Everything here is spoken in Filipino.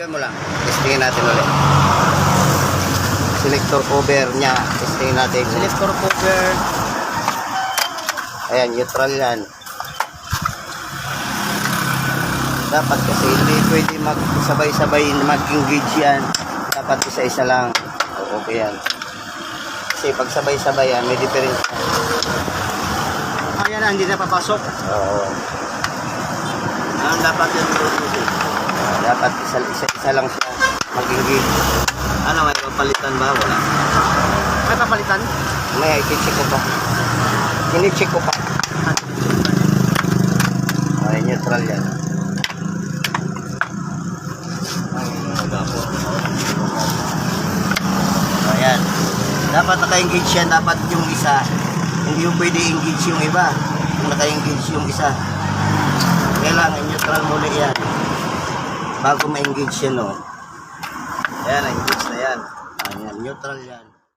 Video mo lang. Testingin natin ulit. Selector cover niya. Testingin natin. Selector cover. Ayan, neutral yan. Dapat kasi hindi pwede magsabay-sabay mag-engage yan. Dapat isa-isa lang. Okay yan. Kasi pag sabay-sabay yan, may difference. Ayan na, hindi na papasok. Oo. Ang dapat yan Dapat isa lang siya mag-engage. ano, may papalitan ba? Wala. May papalitan? May i-check ko pa. Ini-check ko pa. Ay, neutral yan. Ayan. Dapat naka-engage yan. Dapat yung isa. Hindi yung pwede engage yung iba. Kung naka-engage yung isa. Kailangan neutral muna yan. Bago ma-engage yan, no. Ayan, engage na yan. Ayan, neutral yan.